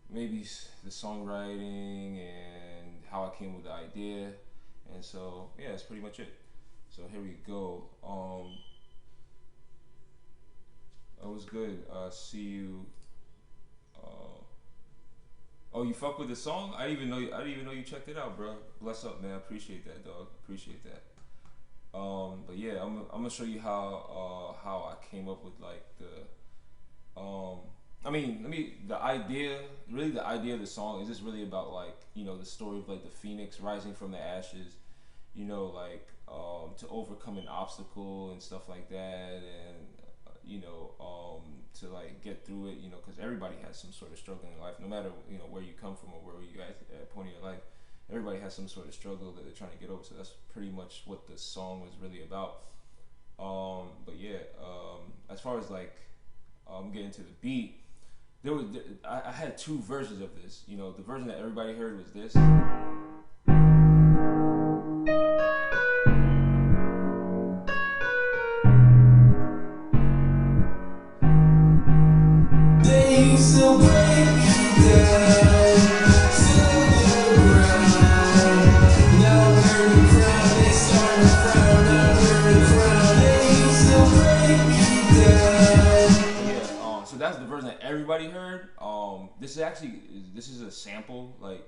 maybe the songwriting and how I came with the idea, and so yeah, that's pretty much it. So here we go. It was good. See you. Uh, oh, you fuck with the song? I didn't even know. I didn't even know you checked it out, bro. Bless up, man. I appreciate that, dog. Appreciate that. But yeah, I'm gonna show you how I came up with like the I mean, let me the idea. Really, the idea of the song is just really about like the story of like the phoenix rising from the ashes. Like to overcome an obstacle and stuff like that, and to like get through it. Because everybody has some sort of struggle in life, no matter where you come from or where you at a point in your life. Everybody has some sort of struggle that they're trying to get over. So that's pretty much what the song was really about. But yeah, as far as like getting to the beat, I had two versions of this. The version that everybody heard was this. They so break me down to the ground. Now we're the crown, they start to frown. Now we're the crown, they so break me down. Yeah, so that's the version that everybody heard. This is a sample. Like,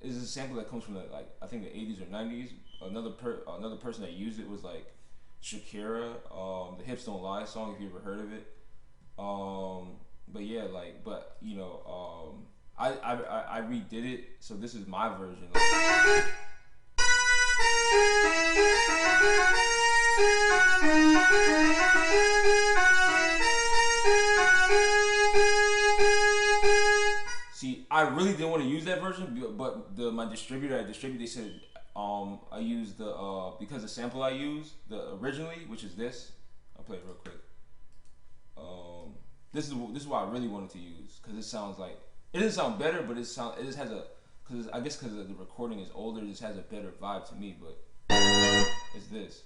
this is a sample that comes from I think the 80s or 90s. Another person that used it was like Shakira, the Hips Don't Lie song, if you ever heard of it. But yeah, I redid it, so this is my version. See, I really didn't want to use that version, but my distributor, they said I used because the sample I used the originally, which is this. I'll play it real quick. This is what I really wanted to use, because it sounds like it doesn't sound better, but it just has a, because I guess because the recording is older, it just has a better vibe to me. But it's this.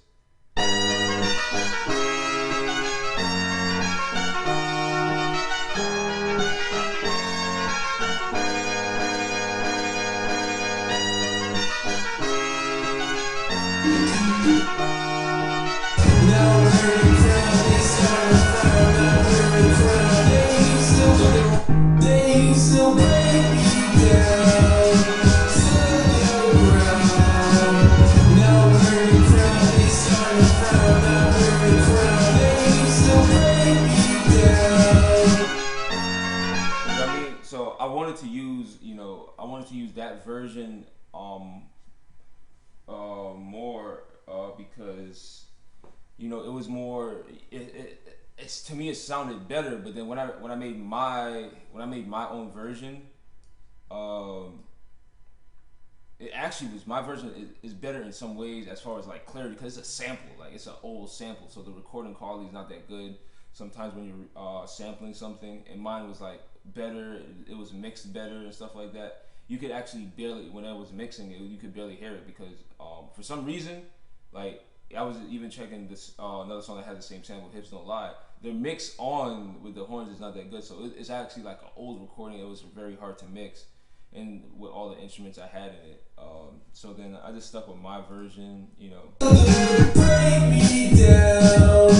So I wanted to use that version more because it was more it's to me it sounded better. But then when I made my own version, it actually was my version is better in some ways as far as like clarity, because it's a sample, like it's an old sample, so the recording quality is not that good sometimes when you're sampling something. And mine was like better, it was mixed better and stuff like that. You could actually barely, when I was mixing it, you could barely hear it because for some reason, like I was even checking this another song that has the same sample, Hips Don't Lie. The mix on with the horns is not that good, so it's actually like an old recording. It was very hard to mix, and with all the instruments I had in it. So then I just stuck with my version, Break me down,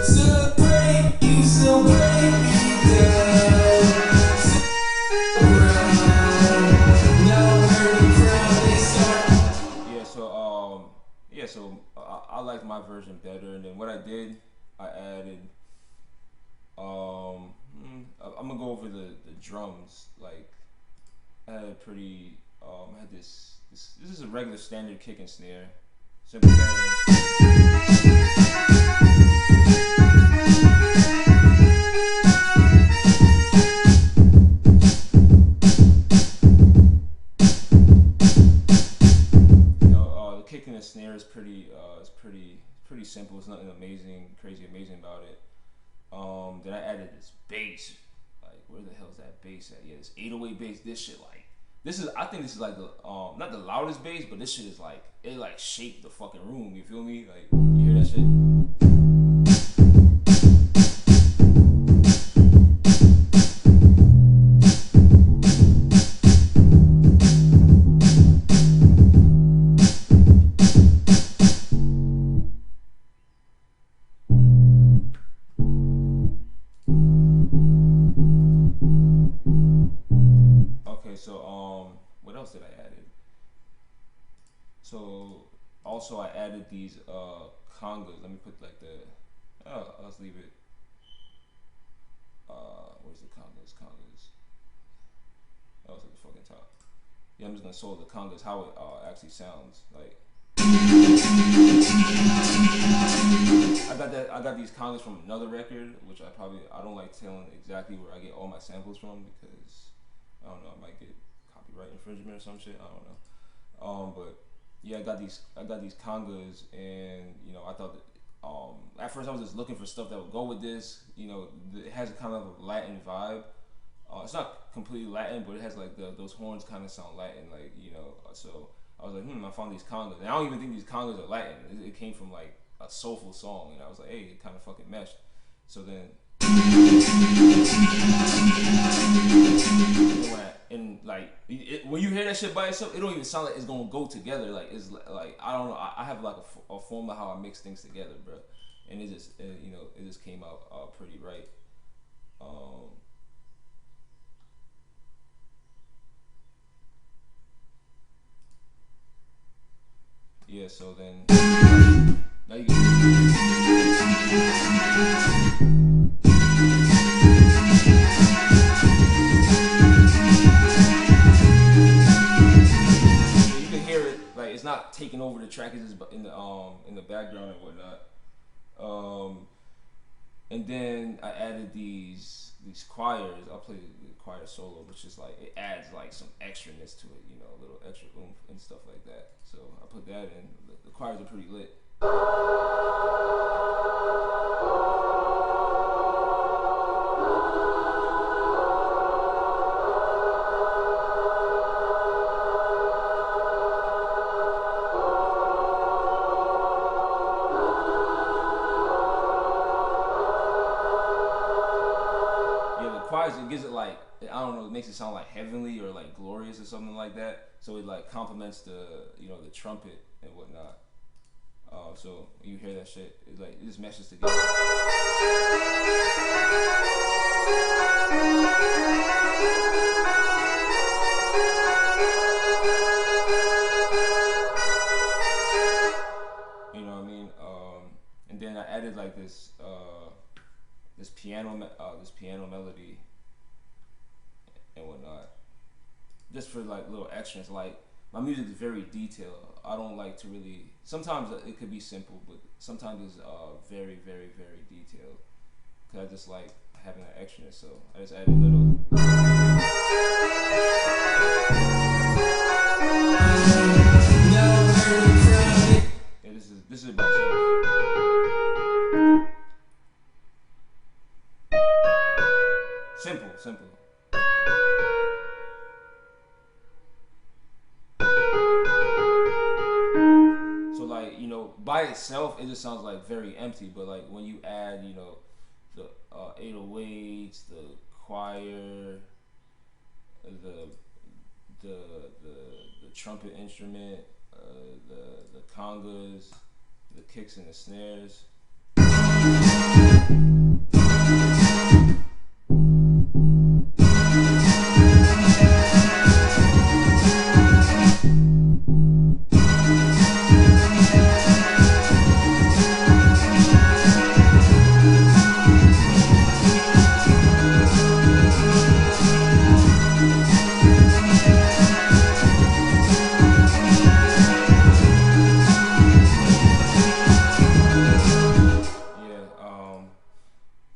so break you, so break me down. So I liked my version better, and then what I did, I added. I'm gonna go over the drums. Like, I had a pretty. I had this is a regular standard kick and snare. Simple. The kick and the snare is pretty simple. It's nothing crazy amazing about it. Then I added this bass. Like, where the hell is that bass at? Yeah, this 808 bass. This shit, like, I think this is like the not the loudest bass, but this shit is like, it like shaped the fucking room. You feel me? Like, you hear that shit? else did I added? So also I added these congas. Let me put like the let's leave it. Where's the congas? Congas. Oh, it's at the fucking top. Yeah, I'm just gonna solo the congas how it actually sounds like. I got these congas from another record, which I don't like telling exactly where I get all my samples from because I don't know, I might get copyright infringement or some shit. I don't know. But yeah, I got these congas, and you know, I thought that at first I was just looking for stuff that would go with this. You know, it has a kind of a Latin vibe. It's not completely Latin, but it has like those horns kind of sound Latin, like, you know. So I was like, I found these congas, and I don't even think these congas are Latin. It came from like a soulful song, and I was like, hey, it kind of fucking meshed. So then, when you hear that shit by itself, it don't even sound like it's gonna go together. Like it's like I don't know. I have like a formula how I mix things together, bro, and it just it just came out pretty right. Yeah, so then now you can hear it, like it's not taking over the track, it's just in the background and whatnot. And then I added these choirs. I'll play the choir solo, which is like it adds like some extraness to it, a little extra oomph and stuff like that. So I put that in. The choirs are pretty lit. It gives it like, I don't know, it makes it sound like heavenly or like glorious or something like that. So it like complements the the trumpet and whatnot. So you hear that shit, it just meshes together. You know what I mean? And then I added like this piano melody and whatnot, just for like little extras. Like my music is very detailed. I don't like to really. Sometimes it could be simple, but sometimes it's very, very, very detailed. Cause I just like having that extraness, so I just added a little. Yeah, this is by itself. Simple. So like by itself, it just sounds like very empty. But like when you add the 808s, the choir, the trumpet instrument, the congas, the kicks and the snares.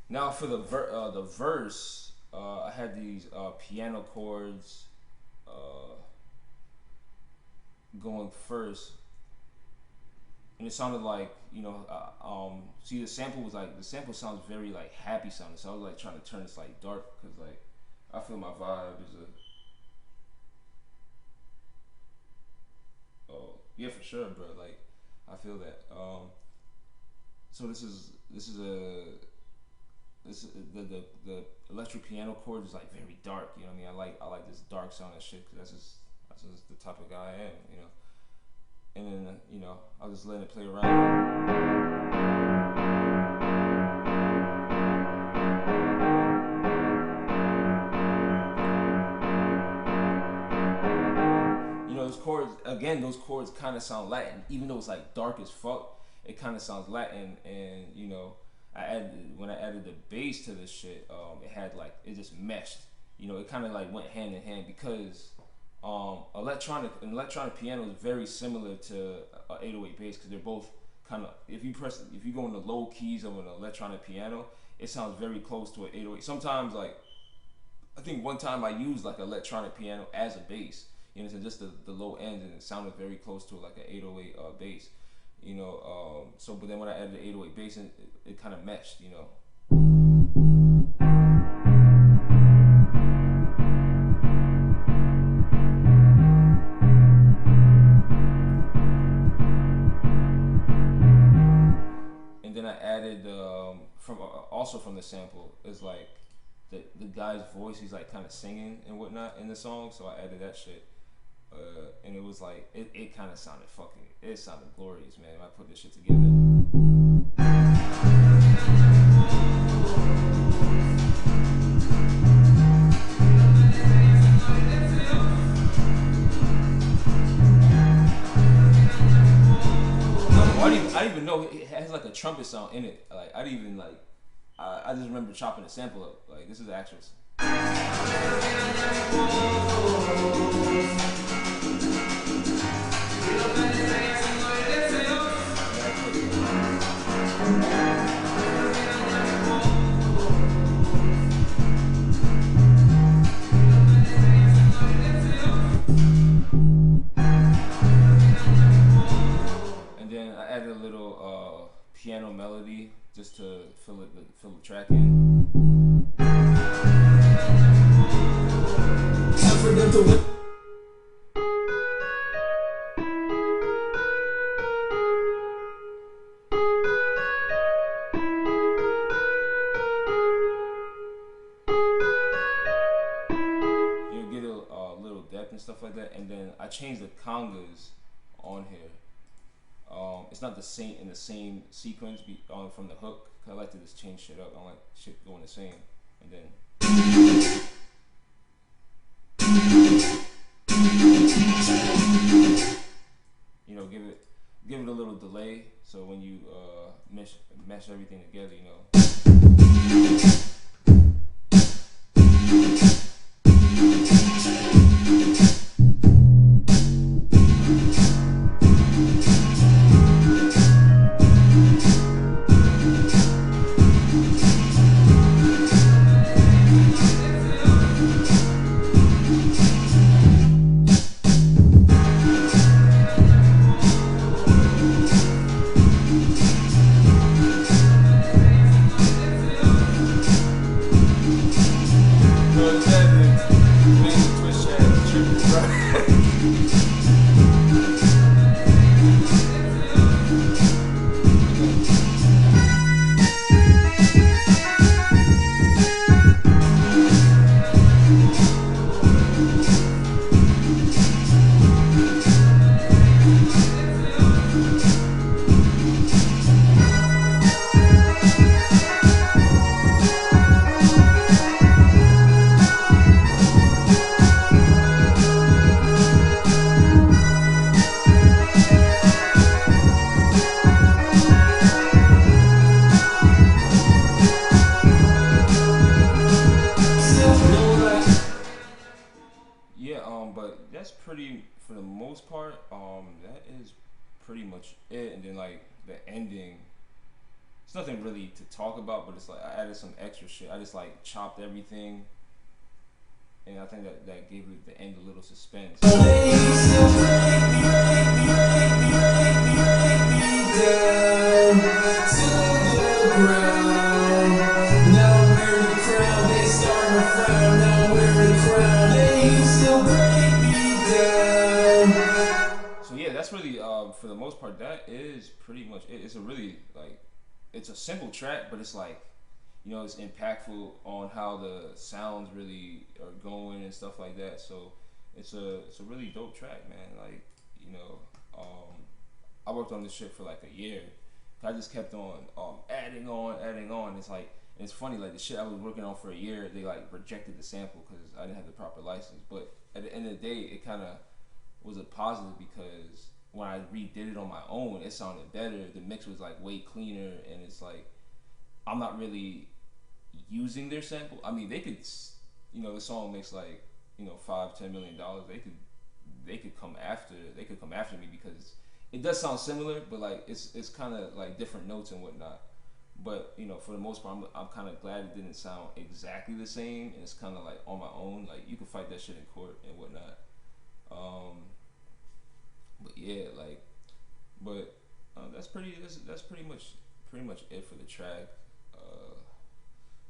Now for the verse, I had these piano chords going first, and it sounded like see the sample sounds very like happy sounding, so I was like trying to turn this like dark because like I feel my vibe is yeah, for sure, bro. Like I feel that. So this is the electric piano chord is like very dark. You know what I mean? I like this dark sounding shit because that's just the type of guy I am. And then I'll just let it play around. those chords again. Those chords kind of sound Latin, even though it's like dark as fuck. It kind of sounds Latin, and you know, when I added the bass to this shit, it had like it just meshed. You know, it kind of like went hand in hand because an electronic piano is very similar to an 808 bass because they're both kind of if you go in the low keys of an electronic piano, it sounds very close to an 808. Sometimes like I think one time I used like an electronic piano as a bass, you know, so just the low ends, and it sounded very close to like an 808 bass, you know. So but then when I added the 808 bass, it kind of meshed, you know. And then I added from also from the sample is like the guy's voice. He's like kind of singing and whatnot in the song, so I added that shit. And it was like it kind of sounded it sounded glorious, man. I put this shit together. I didn't even know it has like a trumpet sound in it. Like I didn't even like. I just remember chopping the sample up. Like this is the actual. And then I added a little piano melody just to fill the track in. Time for them to win. You'll get a little depth and stuff like that, and then I changed the congas on here. It's not the same in the same sequence from the hook. Cause I like to just change shit up. I don't like shit going the same, and then. You know, give it a little delay, so when you mesh everything together, you know. But that's pretty, for the most part, that is pretty much it. And then like the ending, it's nothing really to talk about, but it's like I added some extra shit. I just like chopped everything, and I think that gave it the end a little suspense. So yeah, that's really for the most part that is pretty much it. It's a really like it's a simple track, but it's like, you know, it's impactful on how the sounds really are going and stuff like that. So it's a really dope track, man. Like, you know, I worked on this shit for like a year. I just kept on adding on. It's like, and it's funny, like the shit I was working on for a year, they like rejected the sample because I didn't have the proper license. But at the end of the day, it kind of was a positive because when I redid it on my own, it sounded better. The mix was like way cleaner, and it's like I'm not really using their sample. I mean, they could, the song makes like $5-10 million. They could come after me because it does sound similar, but like it's kind of like different notes and whatnot. But for the most part, I'm kind of glad it didn't sound exactly the same, and it's kind of like on my own. Like you can fight that shit in court and whatnot. Um, but yeah, like, but that's pretty much it for the track. Uh,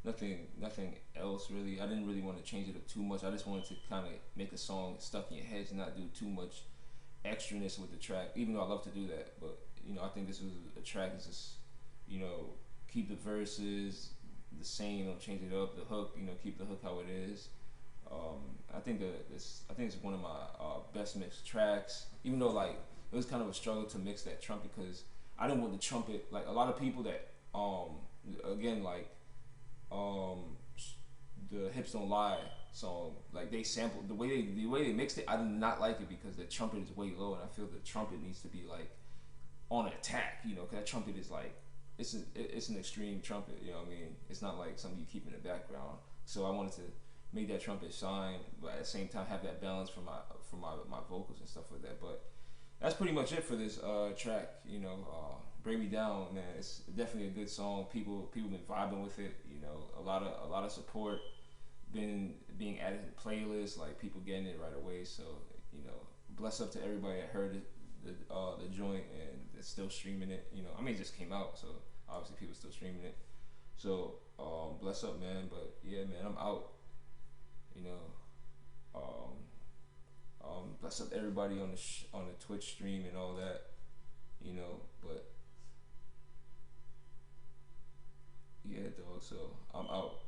nothing else really. I didn't really want to change it up too much. I just wanted to kind of make a song stuck in your head and not do too much extraness with the track. Even though I love to do that, but I think this was a track is just you know keep the verses the same. Don't change it up. The hook, keep the hook how it is. I think it's one of my best mixed tracks. Even though like it was kind of a struggle to mix that trumpet because I didn't want the trumpet like a lot of people that again like um the Hips Don't Lie song like they sampled the way they mixed it. I did not like it because the trumpet is way low and I feel the trumpet needs to be like on attack. Because that trumpet is like it's an extreme trumpet. You know what I mean? It's not like something you keep in the background. So I wanted to make that trumpet shine, but at the same time have that balance for my vocals and stuff like that. But that's pretty much it for this track. Break Me Down, man. It's definitely a good song. People been vibing with it. A lot of support been being added to the playlist. Like people getting it right away. So bless up to everybody that heard it, the joint and that's still streaming it. I mean it just came out, so obviously people still streaming it. So bless up, man. But yeah, man, I'm out. You know, bless up everybody on the Twitch stream and all that. But yeah, dog. So I'm out.